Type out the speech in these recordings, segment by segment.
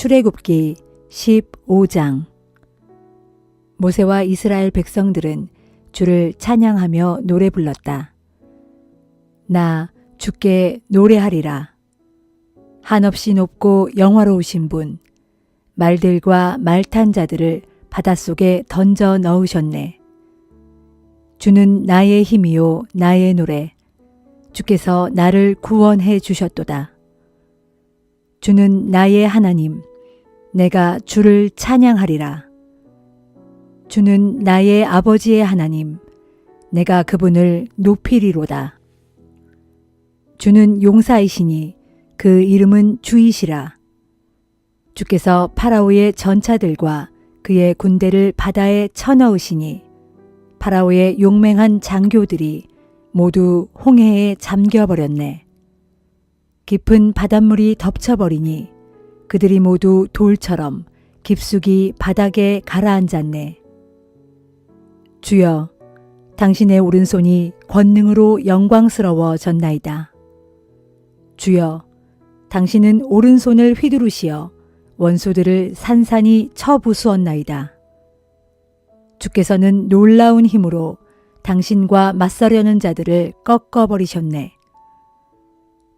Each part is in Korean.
출애굽기 15장. 모세와 이스라엘 백성들은 주를 찬양하며 노래 불렀다. 나 주께 노래하리라. 한없이 높고 영화로우신 분, 말들과 말 탄 자들을 바닷속에 던져 넣으셨네. 주는 나의 힘이요 나의 노래, 주께서 나를 구원해 주셨도다. 주는 나의 하나님, 내가 주를 찬양하리라. 주는 나의 아버지의 하나님, 내가 그분을 높이리로다. 주는 용사이시니 그 이름은 주이시라. 주께서 파라오의 전차들과 그의 군대를 바다에 쳐넣으시니 파라오의 용맹한 장교들이 모두 홍해에 잠겨버렸네. 깊은 바닷물이 덮쳐버리니 그들이 모두 돌처럼 깊숙이 바닥에 가라앉았네. 주여, 당신의 오른손이 권능으로 영광스러워졌나이다. 주여, 당신은 오른손을 휘두르시어 원수들을 산산이 쳐부수었나이다. 주께서는 놀라운 힘으로 당신과 맞서려는 자들을 꺾어버리셨네.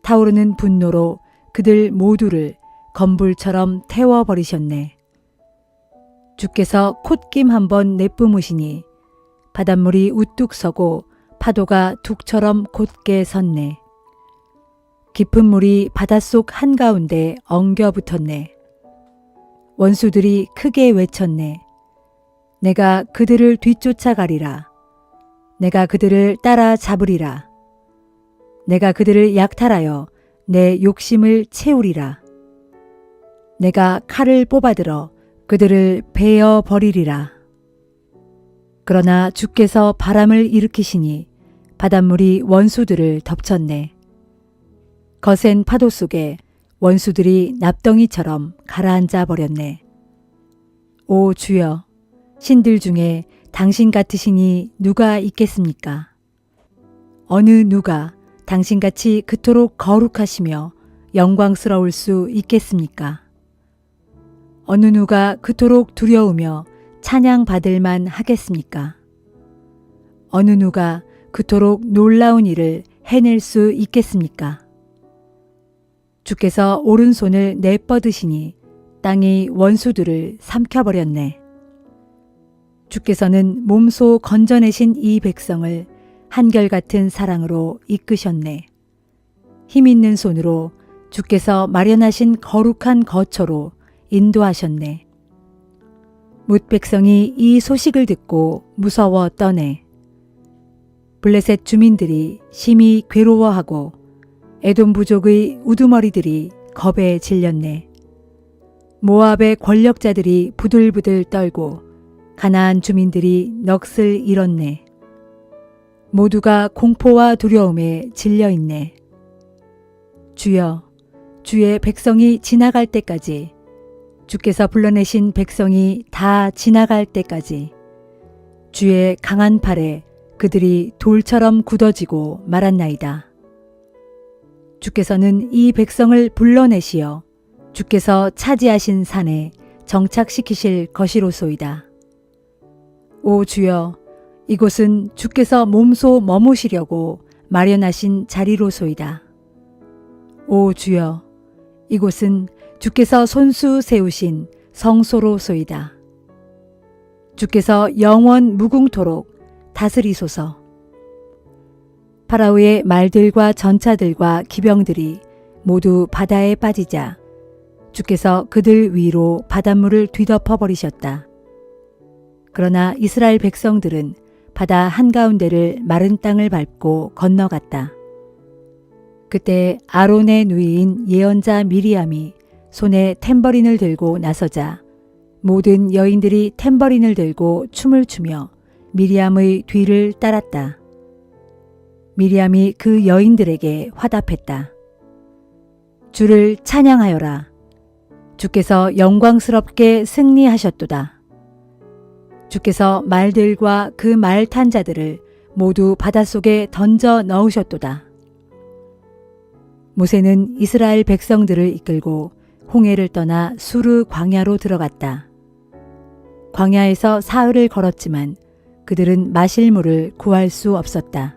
타오르는 분노로 그들 모두를 건불처럼 태워버리셨네. 주께서 콧김 한번 내뿜으시니 바닷물이 우뚝 서고 파도가 둑처럼 곧게 섰네. 깊은 물이 바닷속 한가운데 엉겨붙었네. 원수들이 크게 외쳤네. 내가 그들을 뒤쫓아가리라. 내가 그들을 따라 잡으리라. 내가 그들을 약탈하여 내 욕심을 채우리라. 내가 칼을 뽑아들어 그들을 베어 버리리라. 그러나 주께서 바람을 일으키시니 바닷물이 원수들을 덮쳤네. 거센 파도 속에 원수들이 납덩이처럼 가라앉아 버렸네. 오 주여, 신들 중에 당신 같으시니 누가 있겠습니까? 어느 누가 당신같이 그토록 거룩하시며 영광스러울 수 있겠습니까? 어느 누가 그토록 두려우며 찬양받을 만 하겠습니까? 어느 누가 그토록 놀라운 일을 해낼 수 있겠습니까? 주께서 오른손을 내뻗으시니 땅이 원수들을 삼켜버렸네. 주께서는 몸소 건져내신 이 백성을 한결같은 사랑으로 이끄셨네. 힘있는 손으로 주께서 마련하신 거룩한 거처로 인도하셨네. 뭇 백성이 이 소식을 듣고 무서워 떠네. 블레셋 주민들이 심히 괴로워하고 에돔 부족의 우두머리들이 겁에 질렸네. 모압의 권력자들이 부들부들 떨고 가나안 주민들이 넋을 잃었네. 모두가 공포와 두려움에 질려있네. 주여, 주의 백성이 지나갈 때까지, 주께서 불러내신 백성이 다 지나갈 때까지 주의 강한 팔에 그들이 돌처럼 굳어지고 말았나이다. 주께서는 이 백성을 불러내시어 주께서 차지하신 산에 정착시키실 것이로소이다. 오 주여, 이곳은 주께서 몸소 머무시려고 마련하신 자리로소이다. 오 주여, 이곳은 주께서 손수 세우신 성소로소이다. 주께서 영원 무궁토록 다스리소서. 파라오의 말들과 전차들과 기병들이 모두 바다에 빠지자 주께서 그들 위로 바닷물을 뒤덮어 버리셨다. 그러나 이스라엘 백성들은 바다 한가운데를 마른 땅을 밟고 건너갔다. 그때 아론의 누이인 예언자 미리암이 손에 탬버린을 들고 나서자 모든 여인들이 탬버린을 들고 춤을 추며 미리암의 뒤를 따랐다. 미리암이 그 여인들에게 화답했다. 주를 찬양하여라. 주께서 영광스럽게 승리하셨도다. 주께서 말들과 그 말 탄 자들을 모두 바닷속에 던져 넣으셨도다. 모세는 이스라엘 백성들을 이끌고 홍해를 떠나 수르 광야로 들어갔다. 광야에서 사흘을 걸었지만 그들은 마실 물을 구할 수 없었다.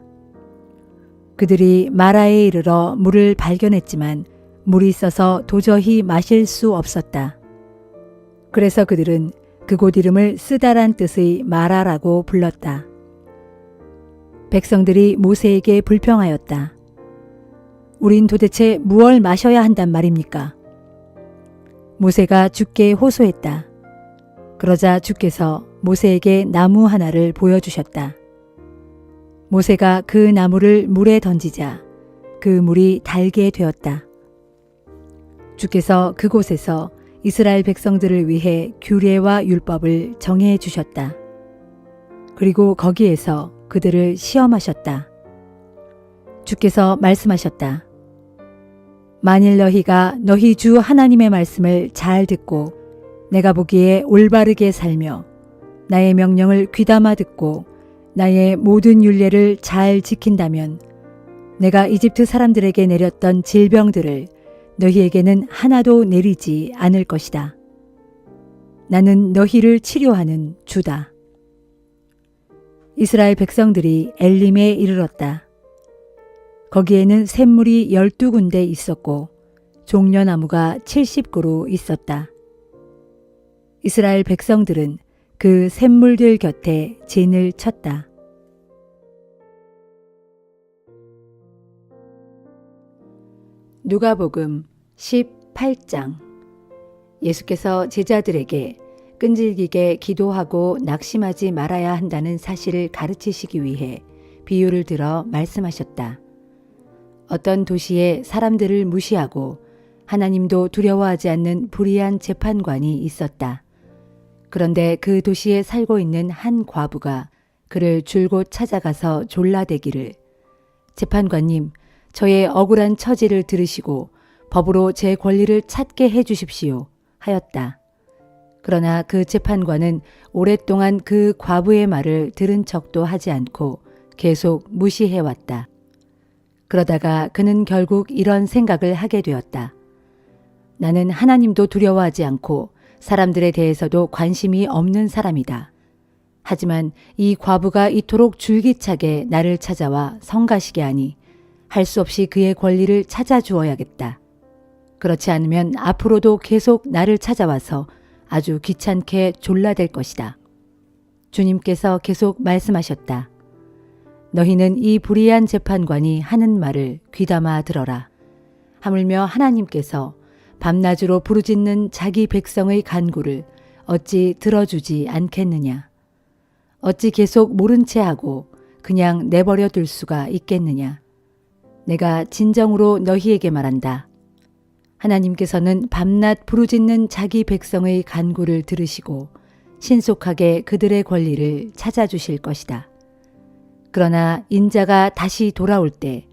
그들이 마라에 이르러 물을 발견했지만 물이 있어서 도저히 마실 수 없었다. 그래서 그들은 그곳 이름을 쓰다란 뜻의 마라라고 불렀다. 백성들이 모세에게 불평하였다. 우린 도대체 무얼 마셔야 한단 말입니까? 모세가 주께 호소했다. 그러자 주께서 모세에게 나무 하나를 보여주셨다. 모세가 그 나무를 물에 던지자 그 물이 달게 되었다. 주께서 그곳에서 이스라엘 백성들을 위해 규례와 율법을 정해 주셨다. 그리고 거기에서 그들을 시험하셨다. 주께서 말씀하셨다. 만일 너희가 너희 주 하나님의 말씀을 잘 듣고 내가 보기에 올바르게 살며 나의 명령을 귀담아 듣고 나의 모든 율례를 잘 지킨다면 내가 이집트 사람들에게 내렸던 질병들을 너희에게는 하나도 내리지 않을 것이다. 나는 너희를 치료하는 주다. 이스라엘 백성들이 엘림에 이르렀다. 거기에는 샘물이 12군데 있었고 종려나무가 70그루 있었다. 이스라엘 백성들은 그 샘물들 곁에 진을 쳤다. 누가복음 18장. 예수께서 제자들에게 끈질기게 기도하고 낙심하지 말아야 한다는 사실을 가르치시기 위해 비유를 들어 말씀하셨다. 어떤 도시에 사람들을 무시하고 하나님도 두려워하지 않는 불의한 재판관이 있었다. 그런데 그 도시에 살고 있는 한 과부가 그를 줄곧 찾아가서 졸라대기를 재판관님, 저의 억울한 처지를 들으시고 법으로 제 권리를 찾게 해 주십시오 하였다. 그러나 그 재판관은 오랫동안 그 과부의 말을 들은 척도 하지 않고 계속 무시해왔다. 그러다가 그는 결국 이런 생각을 하게 되었다. 나는 하나님도 두려워하지 않고 사람들에 대해서도 관심이 없는 사람이다. 하지만 이 과부가 이토록 줄기차게 나를 찾아와 성가시게 하니 할 수 없이 그의 권리를 찾아주어야겠다. 그렇지 않으면 앞으로도 계속 나를 찾아와서 아주 귀찮게 졸라댈 것이다. 주님께서 계속 말씀하셨다. 너희는 이 불의한 재판관이 하는 말을 귀담아 들어라. 하물며 하나님께서 밤낮으로 부르짖는 자기 백성의 간구를 어찌 들어주지 않겠느냐. 어찌 계속 모른 채 하고 그냥 내버려 둘 수가 있겠느냐. 내가 진정으로 너희에게 말한다. 하나님께서는 밤낮 부르짖는 자기 백성의 간구를 들으시고 신속하게 그들의 권리를 찾아주실 것이다. 그러나 인자가 다시 돌아올 때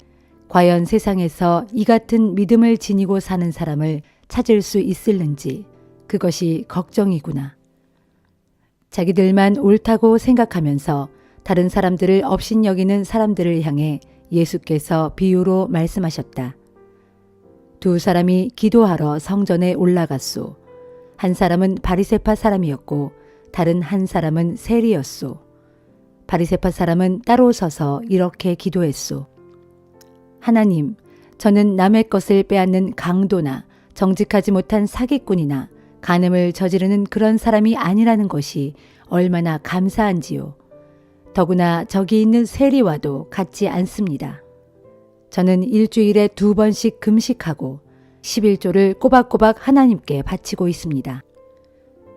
과연 세상에서 이 같은 믿음을 지니고 사는 사람을 찾을 수 있을는지 그것이 걱정이구나. 자기들만 옳다고 생각하면서 다른 사람들을 업신여기는 사람들을 향해 예수께서 비유로 말씀하셨다. 두 사람이 기도하러 성전에 올라갔소. 한 사람은 바리새파 사람이었고 다른 한 사람은 세리였소. 바리새파 사람은 따로 서서 이렇게 기도했소. 하나님, 저는 남의 것을 빼앗는 강도나 정직하지 못한 사기꾼이나 간음을 저지르는 그런 사람이 아니라는 것이 얼마나 감사한지요. 더구나 저기 있는 세리와도 같지 않습니다. 저는 일주일에 2번씩 금식하고 11조를 꼬박꼬박 하나님께 바치고 있습니다.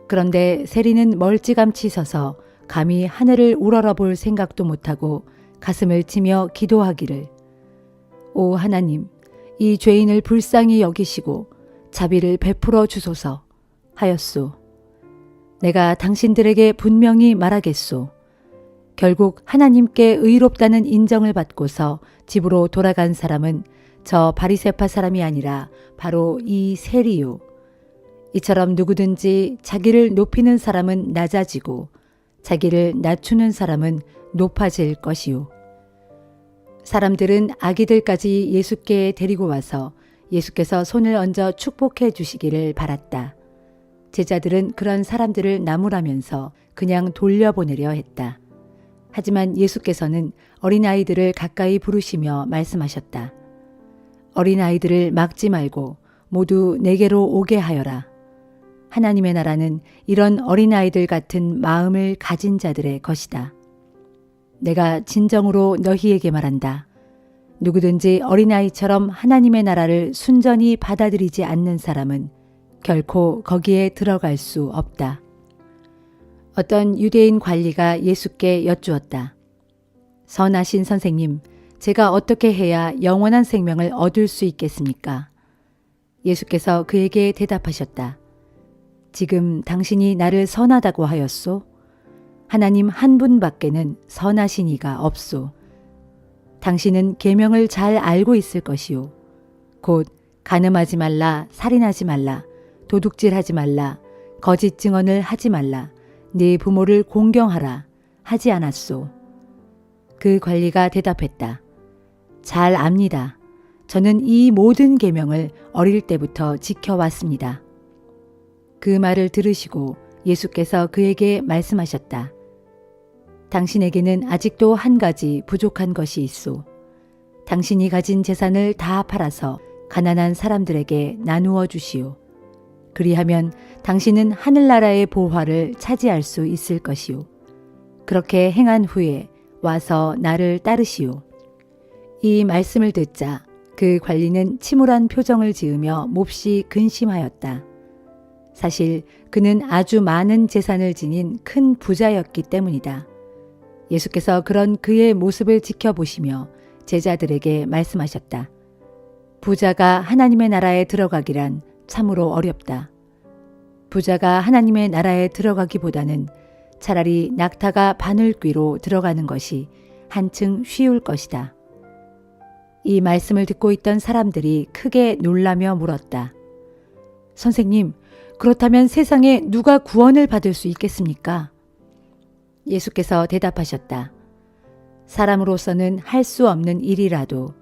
그런데 세리는 멀찌감치 서서 감히 하늘을 우러러볼 생각도 못하고 가슴을 치며 기도하기를 오 하나님, 이 죄인을 불쌍히 여기시고 자비를 베풀어 주소서 하였소. 내가 당신들에게 분명히 말하겠소. 결국 하나님께 의롭다는 인정을 받고서 집으로 돌아간 사람은 저 바리새파 사람이 아니라 바로 이 세리요. 이처럼 누구든지 자기를 높이는 사람은 낮아지고 자기를 낮추는 사람은 높아질 것이요. 사람들은 아기들까지 예수께 데리고 와서 예수께서 손을 얹어 축복해 주시기를 바랐다. 제자들은 그런 사람들을 나무라면서 그냥 돌려보내려 했다. 하지만 예수께서는 어린아이들을 가까이 부르시며 말씀하셨다. 어린아이들을 막지 말고 모두 내게로 오게 하여라. 하나님의 나라는 이런 어린아이들 같은 마음을 가진 자들의 것이다. 내가 진정으로 너희에게 말한다. 누구든지 어린아이처럼 하나님의 나라를 순전히 받아들이지 않는 사람은 결코 거기에 들어갈 수 없다. 어떤 유대인 관리가 예수께 여쭈었다. 선하신 선생님, 제가 어떻게 해야 영원한 생명을 얻을 수 있겠습니까? 예수께서 그에게 대답하셨다. 지금 당신이 나를 선하다고 하였소? 하나님 한 분밖에는 선하신 이가 없소. 당신은 계명을 잘 알고 있을 것이요. 곧 간음하지 말라, 살인하지 말라, 도둑질하지 말라, 거짓 증언을 하지 말라, 네 부모를 공경하라 하지 않았소. 그 관리가 대답했다. 잘 압니다. 저는 이 모든 계명을 어릴 때부터 지켜왔습니다. 그 말을 들으시고 예수께서 그에게 말씀하셨다. 당신에게는 아직도 한 가지 부족한 것이 있소. 당신이 가진 재산을 다 팔아서 가난한 사람들에게 나누어 주시오. 그리하면 당신은 하늘나라의 보화를 차지할 수 있을 것이오. 그렇게 행한 후에 와서 나를 따르시오. 이 말씀을 듣자 그 관리는 침울한 표정을 지으며 몹시 근심하였다. 사실 그는 아주 많은 재산을 지닌 큰 부자였기 때문이다. 예수께서 그런 그의 모습을 지켜보시며 제자들에게 말씀하셨다. 부자가 하나님의 나라에 들어가기란 참으로 어렵다. 부자가 하나님의 나라에 들어가기보다는 차라리 낙타가 바늘귀로 들어가는 것이 한층 쉬울 것이다. 이 말씀을 듣고 있던 사람들이 크게 놀라며 물었다. 선생님, 그렇다면 세상에 누가 구원을 받을 수 있겠습니까? 예수께서 대답하셨다. 사람으로서는 할 수 없는 일이라도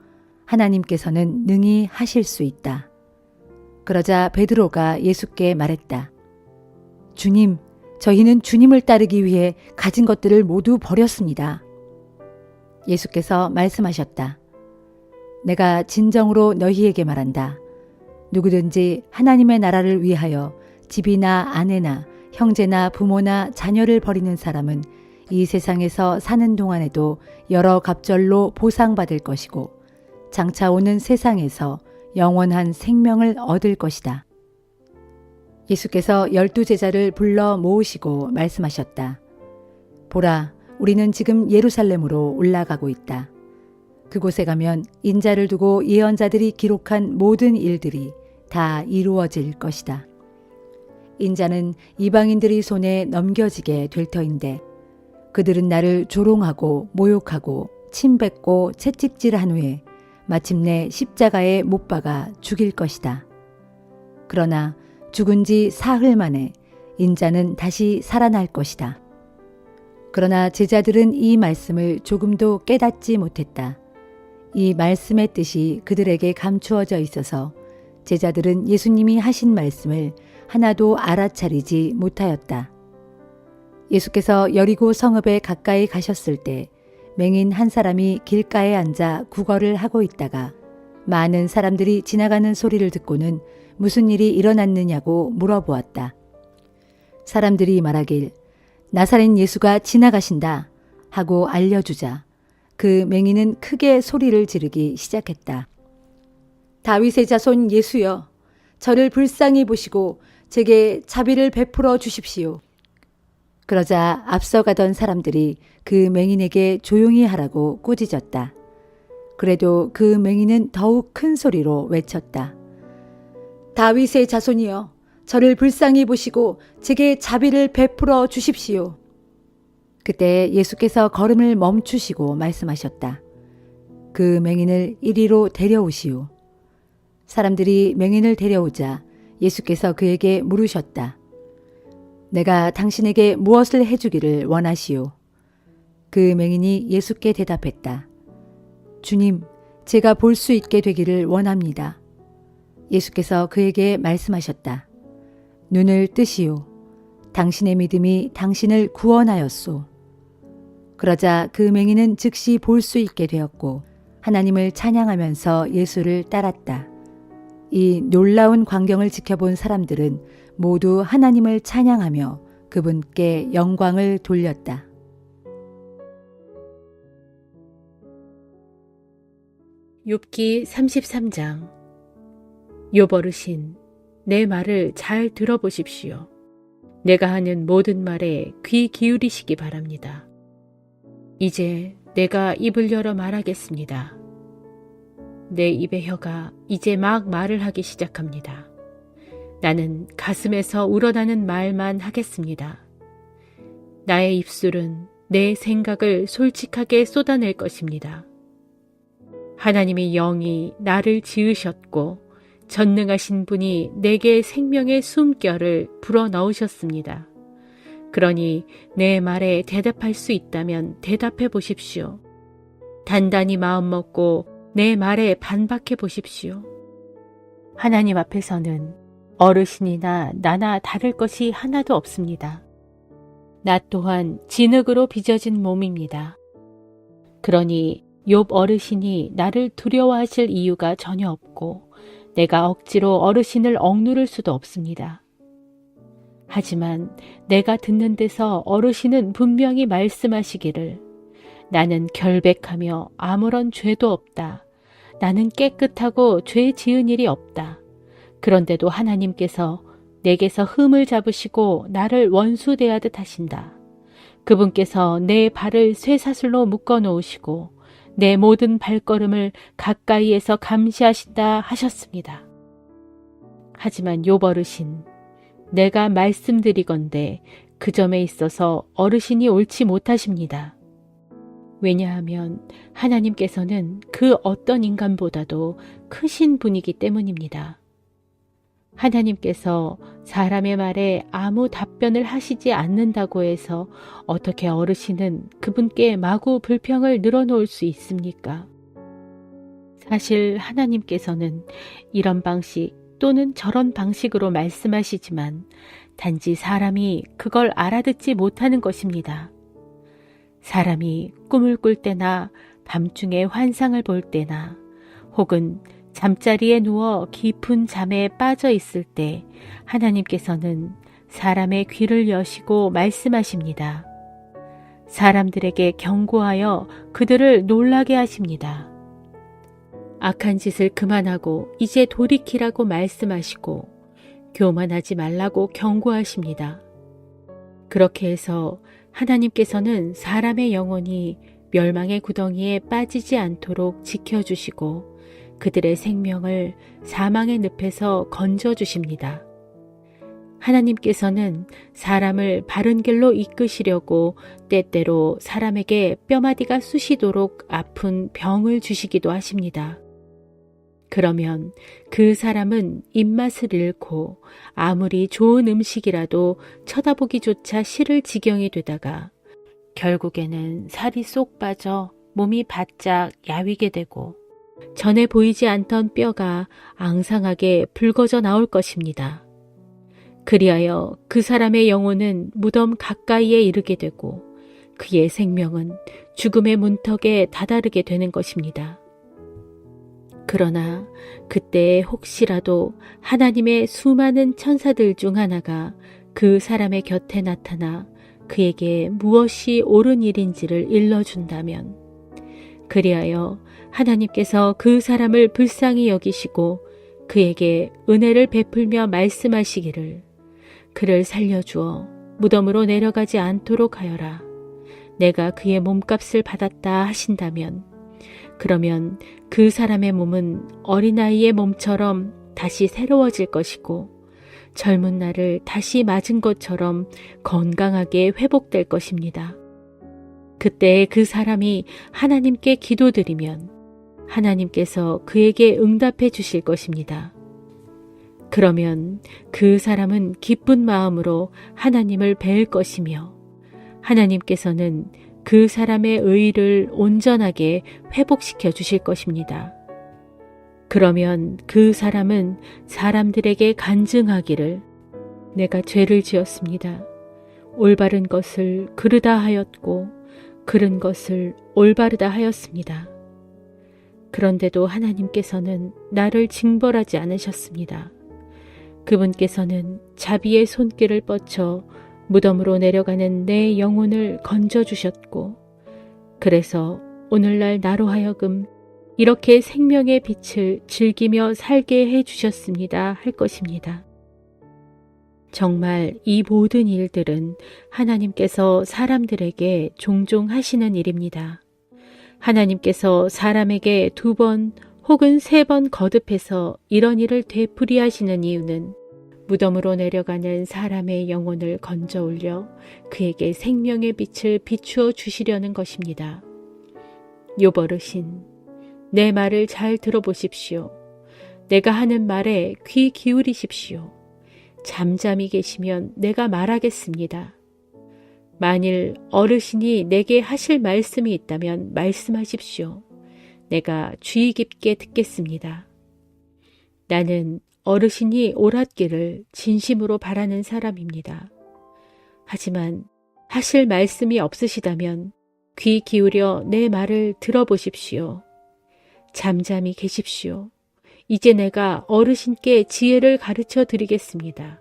하나님께서는 능히 하실 수 있다. 그러자 베드로가 예수께 말했다. 주님, 저희는 주님을 따르기 위해 가진 것들을 모두 버렸습니다. 예수께서 말씀하셨다. 내가 진정으로 너희에게 말한다. 누구든지 하나님의 나라를 위하여 집이나 아내나 형제나 부모나 자녀를 버리는 사람은 이 세상에서 사는 동안에도 여러 갑절로 보상받을 것이고 장차 오는 세상에서 영원한 생명을 얻을 것이다. 예수께서 12제자를 불러 모으시고 말씀하셨다. 보라, 우리는 지금 예루살렘으로 올라가고 있다. 그곳에 가면 인자를 두고 예언자들이 기록한 모든 일들이 다 이루어질 것이다. 인자는 이방인들이 손에 넘겨지게 될 터인데 그들은 나를 조롱하고 모욕하고 침뱉고 채찍질한 후에 마침내 십자가에 못 박아 죽일 것이다. 그러나 죽은 지 사흘 만에 인자는 다시 살아날 것이다. 그러나 제자들은 이 말씀을 조금도 깨닫지 못했다. 이 말씀의 뜻이 그들에게 감추어져 있어서 제자들은 예수님이 하신 말씀을 하나도 알아차리지 못하였다. 예수께서 여리고 성읍에 가까이 가셨을 때 맹인 한 사람이 길가에 앉아 구걸을 하고 있다가 많은 사람들이 지나가는 소리를 듣고는 무슨 일이 일어났느냐고 물어보았다. 사람들이 말하길 나사렛 예수가 지나가신다 하고 알려주자 그 맹인은 크게 소리를 지르기 시작했다. 다윗의 자손 예수여, 저를 불쌍히 보시고 제게 자비를 베풀어 주십시오. 그러자 앞서가던 사람들이 그 맹인에게 조용히 하라고 꾸짖었다. 그래도 그 맹인은 더욱 큰 소리로 외쳤다. 다윗의 자손이여, 저를 불쌍히 보시고 제게 자비를 베풀어 주십시오. 그때 예수께서 걸음을 멈추시고 말씀하셨다. 그 맹인을 이리로 데려오시오. 사람들이 맹인을 데려오자 예수께서 그에게 물으셨다. 내가 당신에게 무엇을 해주기를 원하시오? 그 맹인이 예수께 대답했다. 주님, 제가 볼 수 있게 되기를 원합니다. 예수께서 그에게 말씀하셨다. 눈을 뜨시오. 당신의 믿음이 당신을 구원하였소. 그러자 그 맹인은 즉시 볼 수 있게 되었고 하나님을 찬양하면서 예수를 따랐다. 이 놀라운 광경을 지켜본 사람들은 모두 하나님을 찬양하며 그분께 영광을 돌렸다. 욥기 33장. 욥 어르신, 내 말을 잘 들어보십시오. 내가 하는 모든 말에 귀 기울이시기 바랍니다. 이제 내가 입을 열어 말하겠습니다. 내 입의 혀가 이제 막 말을 하기 시작합니다. 나는 가슴에서 우러나는 말만 하겠습니다. 나의 입술은 내 생각을 솔직하게 쏟아낼 것입니다. 하나님의 영이 나를 지으셨고 전능하신 분이 내게 생명의 숨결을 불어넣으셨습니다. 그러니 내 말에 대답할 수 있다면 대답해 보십시오. 단단히 마음 먹고 내 말에 반박해 보십시오. 하나님 앞에서는 어르신이나 나나 다를 것이 하나도 없습니다. 나 또한 진흙으로 빚어진 몸입니다. 그러니 욥 어르신이 나를 두려워하실 이유가 전혀 없고 내가 억지로 어르신을 억누를 수도 없습니다. 하지만 내가 듣는 데서 어르신은 분명히 말씀하시기를 나는 결백하며 아무런 죄도 없다. 나는 깨끗하고 죄 지은 일이 없다. 그런데도 하나님께서 내게서 흠을 잡으시고 나를 원수 대하듯 하신다. 그분께서 내 발을 쇠사슬로 묶어 놓으시고 내 모든 발걸음을 가까이에서 감시하신다 하셨습니다. 하지만 욥 어르신, 내가 말씀드리건대 그 점에 있어서 어르신이 옳지 못하십니다. 왜냐하면 하나님께서는 그 어떤 인간보다도 크신 분이기 때문입니다. 하나님께서 사람의 말에 아무 답변을 하시지 않는다고 해서 어떻게 어르신은 그분께 마구 불평을 늘어놓을 수 있습니까? 사실 하나님께서는 이런 방식 또는 저런 방식으로 말씀하시지만 단지 사람이 그걸 알아듣지 못하는 것입니다. 사람이 꿈을 꿀 때나 밤중에 환상을 볼 때나 혹은 잠자리에 누워 깊은 잠에 빠져 있을 때 하나님께서는 사람의 귀를 여시고 말씀하십니다. 사람들에게 경고하여 그들을 놀라게 하십니다. 악한 짓을 그만하고 이제 돌이키라고 말씀하시고 교만하지 말라고 경고하십니다. 그렇게 해서 하나님께서는 사람의 영혼이 멸망의 구덩이에 빠지지 않도록 지켜주시고 그들의 생명을 사망의 늪에서 건져주십니다. 하나님께서는 사람을 바른 길로 이끄시려고 때때로 사람에게 뼈마디가 쑤시도록 아픈 병을 주시기도 하십니다. 그러면 그 사람은 입맛을 잃고 아무리 좋은 음식이라도 쳐다보기조차 싫을 지경이 되다가 결국에는 살이 쏙 빠져 몸이 바짝 야위게 되고 전에 보이지 않던 뼈가 앙상하게 붉어져 나올 것입니다. 그리하여 그 사람의 영혼은 무덤 가까이에 이르게 되고 그의 생명은 죽음의 문턱에 다다르게 되는 것입니다. 그러나 그때 혹시라도 하나님의 수많은 천사들 중 하나가 그 사람의 곁에 나타나 그에게 무엇이 옳은 일인지를 일러준다면 그리하여 하나님께서 그 사람을 불쌍히 여기시고 그에게 은혜를 베풀며 말씀하시기를 그를 살려주어 무덤으로 내려가지 않도록 하여라. 내가 그의 몸값을 받았다 하신다면 그러면 그 사람의 몸은 어린아이의 몸처럼 다시 새로워질 것이고 젊은 날을 다시 맞은 것처럼 건강하게 회복될 것입니다. 그때 그 사람이 하나님께 기도드리면 하나님께서 그에게 응답해 주실 것입니다. 그러면 그 사람은 기쁜 마음으로 하나님을 뵐 것이며 하나님께서는 그 사람의 의를 온전하게 회복시켜 주실 것입니다. 그러면 그 사람은 사람들에게 간증하기를 내가 죄를 지었습니다. 올바른 것을 그르다 하였고 그른 것을 올바르다 하였습니다. 그런데도 하나님께서는 나를 징벌하지 않으셨습니다. 그분께서는 자비의 손길을 뻗쳐 무덤으로 내려가는 내 영혼을 건져주셨고, 그래서 오늘날 나로 하여금 이렇게 생명의 빛을 즐기며 살게 해주셨습니다 할 것입니다. 정말 이 모든 일들은 하나님께서 사람들에게 종종 하시는 일입니다. 하나님께서 사람에게 2번 혹은 3번 거듭해서 이런 일을 되풀이하시는 이유는 무덤으로 내려가는 사람의 영혼을 건져 올려 그에게 생명의 빛을 비추어 주시려는 것입니다. 욥 어르신, 내 말을 잘 들어보십시오. 내가 하는 말에 귀 기울이십시오. 잠잠히 계시면 내가 말하겠습니다. 만일 어르신이 내게 하실 말씀이 있다면 말씀하십시오. 내가 주의 깊게 듣겠습니다. 나는 어르신이 옳았기를 진심으로 바라는 사람입니다. 하지만 하실 말씀이 없으시다면 귀 기울여 내 말을 들어보십시오. 잠잠히 계십시오. 이제 내가 어르신께 지혜를 가르쳐 드리겠습니다.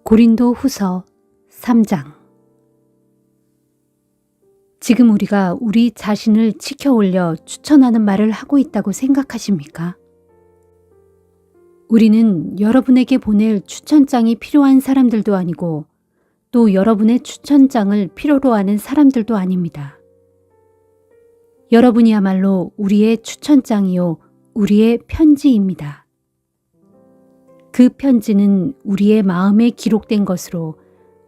고린도 후서 3장. 지금 우리가 우리 자신을 치켜 올려 추천하는 말을 하고 있다고 생각하십니까? 우리는 여러분에게 보낼 추천장이 필요한 사람들도 아니고 또 여러분의 추천장을 필요로 하는 사람들도 아닙니다. 여러분이야말로 우리의 추천장이요, 우리의 편지입니다. 그 편지는 우리의 마음에 기록된 것으로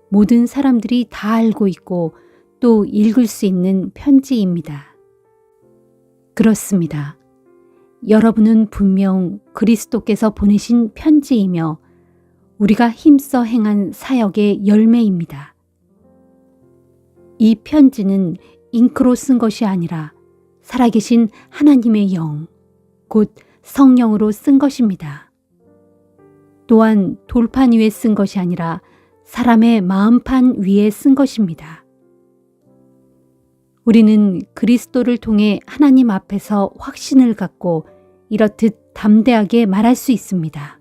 모든 사람들이 다 알고 있고 또 읽을 수 있는 편지입니다. 그렇습니다. 여러분은 분명 그리스도께서 보내신 편지이며 우리가 힘써 행한 사역의 열매입니다. 이 편지는 잉크로 쓴 것이 아니라 살아계신 하나님의 영, 곧 성령으로 쓴 것입니다. 또한 돌판 위에 쓴 것이 아니라 사람의 마음판 위에 쓴 것입니다. 우리는 그리스도를 통해 하나님 앞에서 확신을 갖고 이렇듯 담대하게 말할 수 있습니다.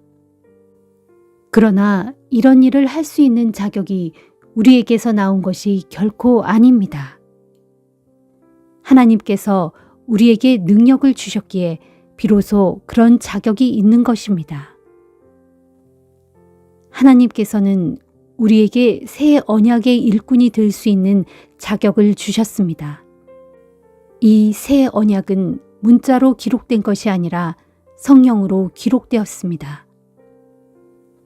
그러나 이런 일을 할 수 있는 자격이 우리에게서 나온 것이 결코 아닙니다. 하나님께서 우리에게 능력을 주셨기에 비로소 그런 자격이 있는 것입니다. 하나님께서는 우리에게 새 언약의 일꾼이 될 수 있는 자격을 주셨습니다. 이 새 언약은 문자로 기록된 것이 아니라 성령으로 기록되었습니다.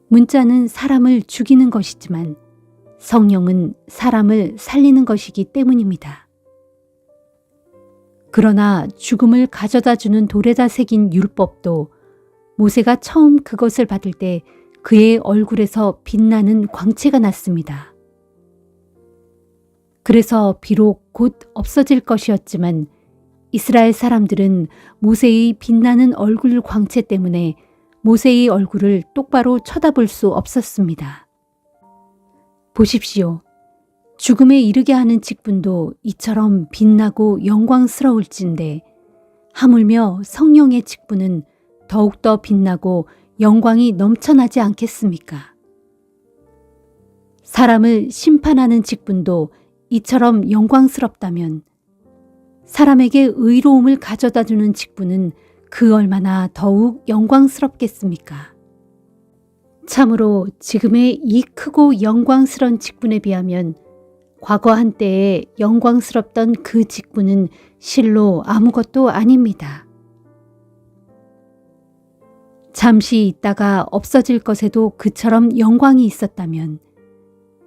문자는 사람을 죽이는 것이지만 성령은 사람을 살리는 것이기 때문입니다. 그러나 죽음을 가져다 주는 돌에다 새긴 율법도 모세가 처음 그것을 받을 때 그의 얼굴에서 빛나는 광채가 났습니다. 그래서 비록 곧 없어질 것이었지만 이스라엘 사람들은 모세의 빛나는 얼굴 광채 때문에 모세의 얼굴을 똑바로 쳐다볼 수 없었습니다. 보십시오. 죽음에 이르게 하는 직분도 이처럼 빛나고 영광스러울진데 하물며 성령의 직분은 더욱더 빛나고 영광이 넘쳐나지 않겠습니까? 사람을 심판하는 직분도 이처럼 영광스럽다면 사람에게 의로움을 가져다주는 직분은 그 얼마나 더욱 영광스럽겠습니까? 참으로 지금의 이 크고 영광스러운 직분에 비하면 과거 한때에 영광스럽던 그 직분은 실로 아무것도 아닙니다. 잠시 있다가 없어질 것에도 그처럼 영광이 있었다면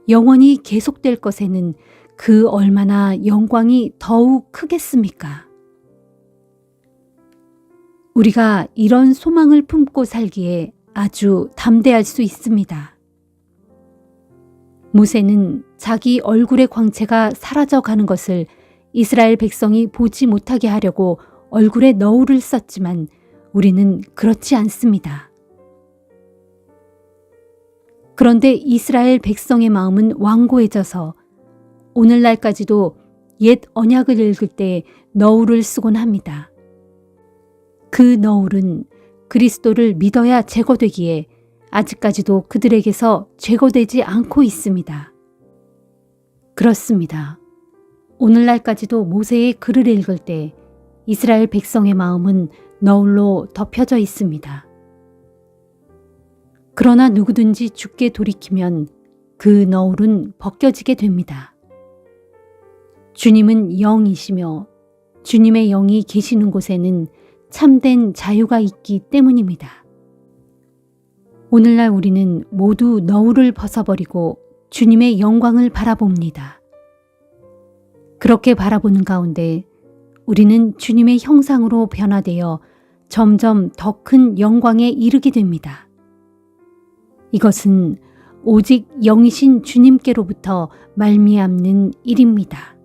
영원히 계속될 것에는 그 얼마나 영광이 더욱 크겠습니까? 우리가 이런 소망을 품고 살기에 아주 담대할 수 있습니다. 모세는 자기 얼굴의 광채가 사라져 가는 것을 이스라엘 백성이 보지 못하게 하려고 얼굴에 너울을 썼지만 우리는 그렇지 않습니다. 그런데 이스라엘 백성의 마음은 완고해져서 오늘날까지도 옛 언약을 읽을 때 너울을 쓰곤 합니다. 그 너울은 그리스도를 믿어야 제거되기에 아직까지도 그들에게서 제거되지 않고 있습니다. 그렇습니다. 오늘날까지도 모세의 글을 읽을 때 이스라엘 백성의 마음은 너울로 덮여져 있습니다. 그러나 누구든지 주께 돌이키면 그 너울은 벗겨지게 됩니다. 주님은 영이시며 주님의 영이 계시는 곳에는 참된 자유가 있기 때문입니다. 오늘날 우리는 모두 너울을 벗어버리고 주님의 영광을 바라봅니다. 그렇게 바라보는 가운데 우리는 주님의 형상으로 변화되어 점점 더 큰 영광에 이르게 됩니다. 이것은 오직 영이신 주님께로부터 말미암는 일입니다.